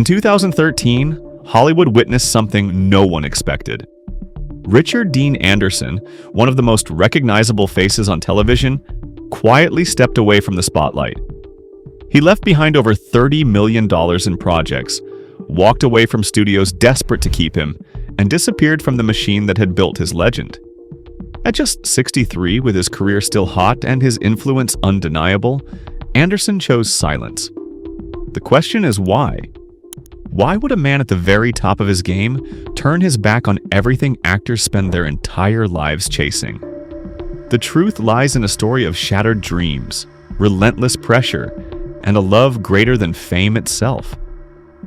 In 2013, Hollywood witnessed something no one expected. Richard Dean Anderson, one of the most recognizable faces on television, quietly stepped away from the spotlight. He left behind over $30 million in projects, walked away from studios desperate to keep him, and disappeared from the machine that had built his legend. At just 63, with his career still hot and his influence undeniable, Anderson chose silence. The question is why? Why would a man at the very top of his game turn his back on everything actors spend their entire lives chasing? The truth lies in a story of shattered dreams, relentless pressure, and a love greater than fame itself.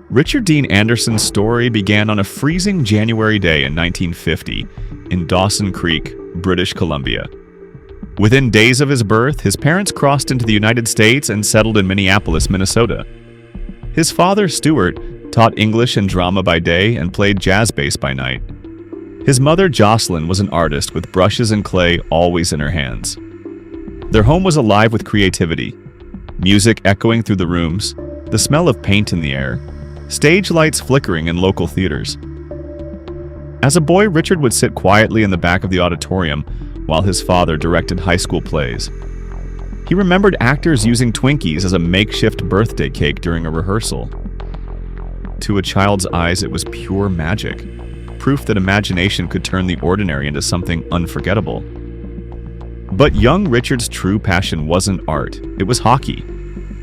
Richard Dean Anderson's story began on a freezing January day in 1950 in Dawson Creek, British Columbia. Within days of his birth, his parents crossed into the United States and settled in Minneapolis, Minnesota. His father, Stuart, taught English and drama by day and played jazz bass by night. His mother, Jocelyn, was an artist with brushes and clay always in her hands. Their home was alive with creativity, music echoing through the rooms, the smell of paint in the air, stage lights flickering in local theaters. As a boy, Richard would sit quietly in the back of the auditorium while his father directed high school plays. He remembered actors using Twinkies as a makeshift birthday cake during a rehearsal. To a child's eyes, it was pure magic, proof that imagination could turn the ordinary into something unforgettable. But young Richard's true passion wasn't art, it was hockey.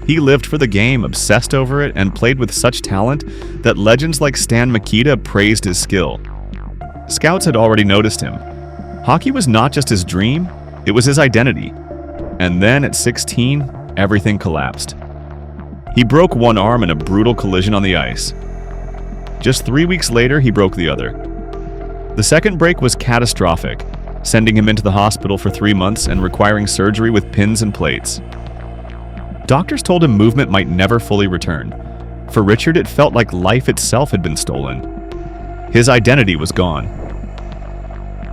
He lived for the game, obsessed over it, and played with such talent that legends like Stan Mikita praised his skill. Scouts had already noticed him. Hockey was not just his dream, it was his identity. And then at 16, everything collapsed. He broke one arm in a brutal collision on the ice. Just 3 weeks later, he broke the other. The second break was catastrophic, sending him into the hospital for 3 months and requiring surgery with pins and plates. Doctors told him movement might never fully return. For Richard, it felt like life itself had been stolen. His identity was gone.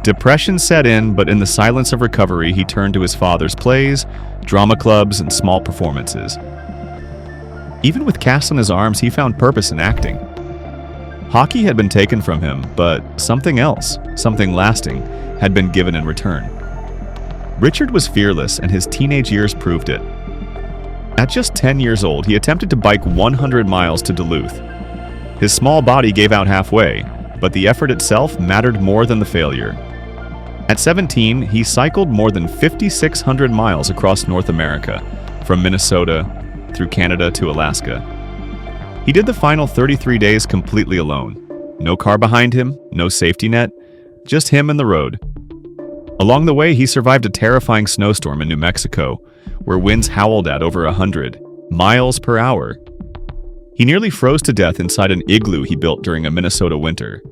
Depression set in, but in the silence of recovery, he turned to his father's plays, drama clubs, and small performances. Even with casts on his arms, he found purpose in acting. Hockey had been taken from him, but something else, something lasting, had been given in return. Richard was fearless, and his teenage years proved it. At just 10 years old, he attempted to bike 100 miles to Duluth. His small body gave out halfway, but the effort itself mattered more than the failure. At 17, he cycled more than 5,600 miles across North America, from Minnesota through Canada to Alaska. He did the final 33 days completely alone. No car behind him, no safety net, just him and the road. Along the way, he survived a terrifying snowstorm in New Mexico, where winds howled at over 100 miles per hour. He nearly froze to death inside an igloo he built during a Minnesota winter.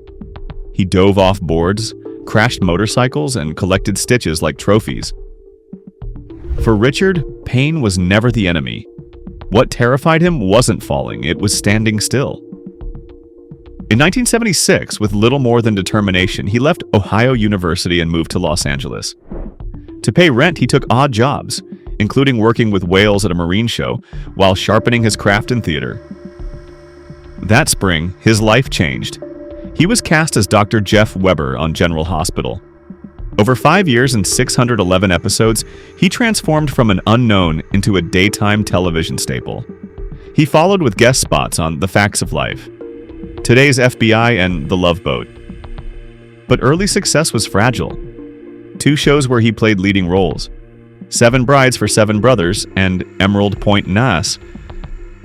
He dove off boards, crashed motorcycles, and collected stitches like trophies. For Richard, pain was never the enemy. What terrified him wasn't falling, it was standing still. In 1976, with little more than determination, he left Ohio University and moved to Los Angeles. To pay rent, he took odd jobs, including working with whales at a marine show while sharpening his craft in theater. That spring, his life changed. He was cast as Dr. Jeff Weber on General Hospital. Over 5 years and 611 episodes, he transformed from an unknown into a daytime television staple. He followed with guest spots on The Facts of Life, Today's FBI, and The Love Boat. But early success was fragile. 2 shows where he played leading roles, 7 Brides for 7 Brothers and Emerald Point Nass,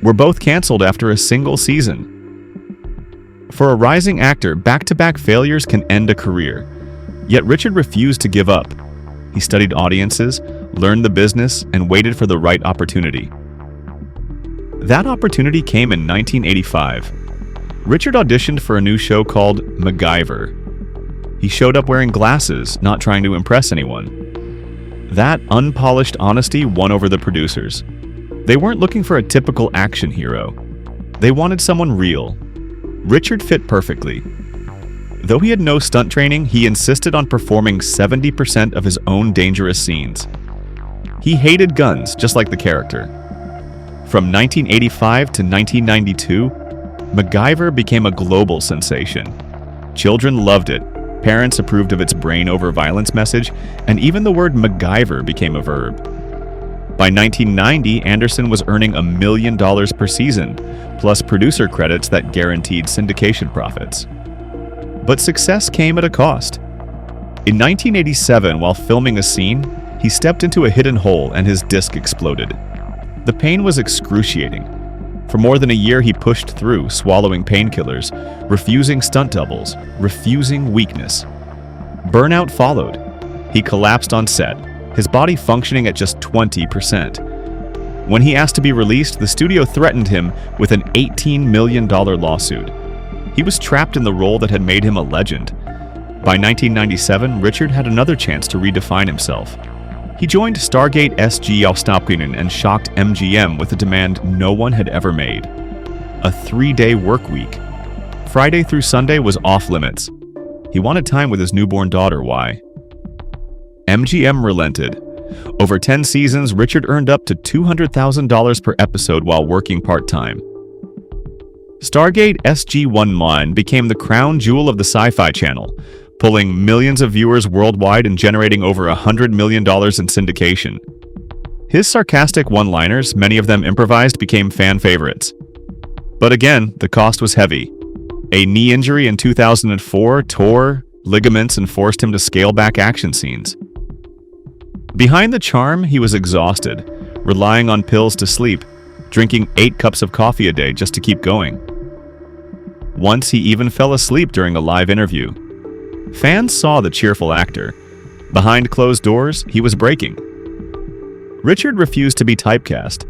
were both canceled after a single season. For a rising actor, back-to-back failures can end a career. Yet Richard refused to give up. He studied audiences, learned the business, and waited for the right opportunity. That opportunity came in 1985. Richard auditioned for a new show called MacGyver. He showed up wearing glasses, not trying to impress anyone. That unpolished honesty won over the producers. They weren't looking for a typical action hero. They wanted someone real. Richard fit perfectly. Though he had no stunt training, he insisted on performing 70% of his own dangerous scenes. He hated guns, just like the character. From 1985 to 1992, MacGyver became a global sensation. Children loved it, parents approved of its brain-over-violence message, and even the word MacGyver became a verb. By 1990, Anderson was earning $1 million per season, plus producer credits that guaranteed syndication profits. But success came at a cost. In 1987, while filming a scene, he stepped into a hidden hole and his disc exploded. The pain was excruciating. For more than a year, he pushed through, swallowing painkillers, refusing stunt doubles, refusing weakness. Burnout followed. He collapsed on set, his body functioning at just 20%. When he asked to be released, the studio threatened him with an $18 million lawsuit. He was trapped in the role that had made him a legend. By 1997, Richard had another chance to redefine himself. He joined Stargate SG-1 and shocked MGM with a demand no one had ever made: a 3-day work week. Friday through Sunday was off limits. He wanted time with his newborn daughter. Why? MGM relented. Over 10 seasons, Richard earned up to $200,000 per episode while working part-time. Stargate SG-1 became the crown jewel of the Sci-Fi Channel, pulling millions of viewers worldwide and generating over $100 million in syndication. His sarcastic one-liners, many of them improvised, became fan favorites. But again, the cost was heavy. A knee injury in 2004 tore ligaments and forced him to scale back action scenes. Behind the charm, he was exhausted, relying on pills to sleep, drinking 8 cups of coffee a day just to keep going. Once he even fell asleep during a live interview. Fans saw the cheerful actor. Behind closed doors, he was breaking. Richard refused to be typecast.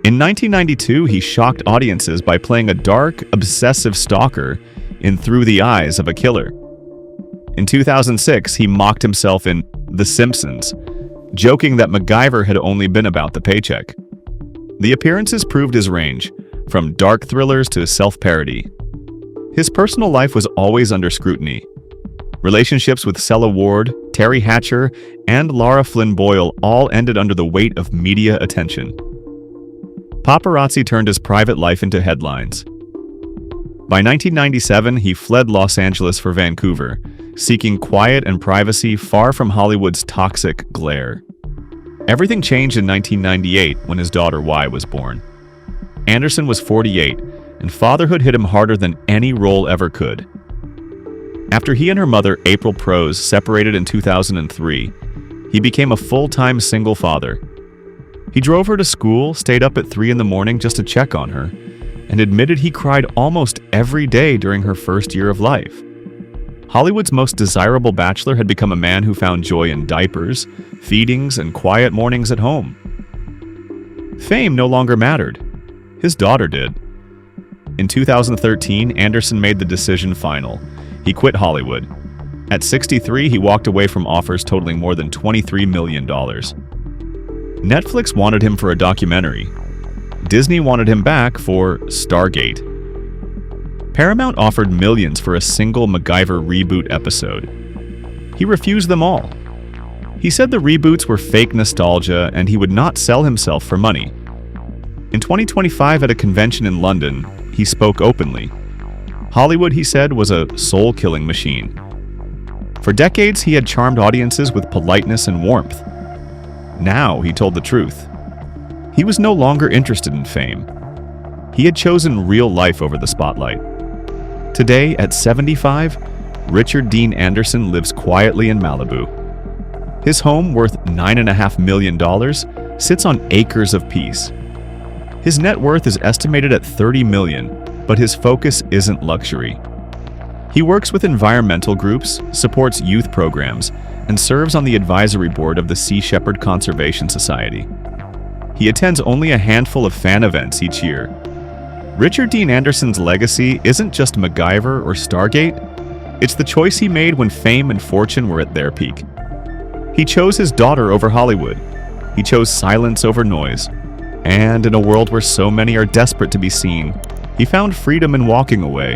In 1992, he shocked audiences by playing a dark, obsessive stalker in Through the Eyes of a Killer. In 2006, he mocked himself in The Simpsons, joking that MacGyver had only been about the paycheck. The appearances proved his range, from dark thrillers to self-parody. His personal life was always under scrutiny. Relationships with Cella Ward, Terry Hatcher, and Lara Flynn Boyle all ended under the weight of media attention. Paparazzi turned his private life into headlines. By 1997, he fled Los Angeles for Vancouver, seeking quiet and privacy far from Hollywood's toxic glare. Everything changed in 1998 when his daughter Y was born. Anderson was 48, and fatherhood hit him harder than any role ever could. After he and her mother, April Prose, separated in 2003, he became a full-time single father. He drove her to school, stayed up at 3 in the morning just to check on her, and admitted he cried almost every day during her first year of life. Hollywood's most desirable bachelor had become a man who found joy in diapers, feedings, and quiet mornings at home. Fame no longer mattered. His daughter did. In 2013, Anderson made the decision final. He quit Hollywood. At 63, he walked away from offers totaling more than $23 million. Netflix wanted him for a documentary. Disney wanted him back for Stargate. Paramount offered millions for a single MacGyver reboot episode. He refused them all. He said the reboots were fake nostalgia and he would not sell himself for money. In 2025 at a convention in London, he spoke openly. Hollywood, he said, was a soul-killing machine. For decades, he had charmed audiences with politeness and warmth. Now, he told the truth. He was no longer interested in fame. He had chosen real life over the spotlight. Today, at 75, Richard Dean Anderson lives quietly in Malibu. His home, worth $9.5 million, sits on acres of peace. His net worth is estimated at $30 million. But his focus isn't luxury. He works with environmental groups, supports youth programs, and serves on the advisory board of the Sea Shepherd Conservation Society. He attends only a handful of fan events each year. Richard Dean Anderson's legacy isn't just MacGyver or Stargate, it's the choice he made when fame and fortune were at their peak. He chose his daughter over Hollywood. He chose silence over noise. And in a world where so many are desperate to be seen, he found freedom in walking away.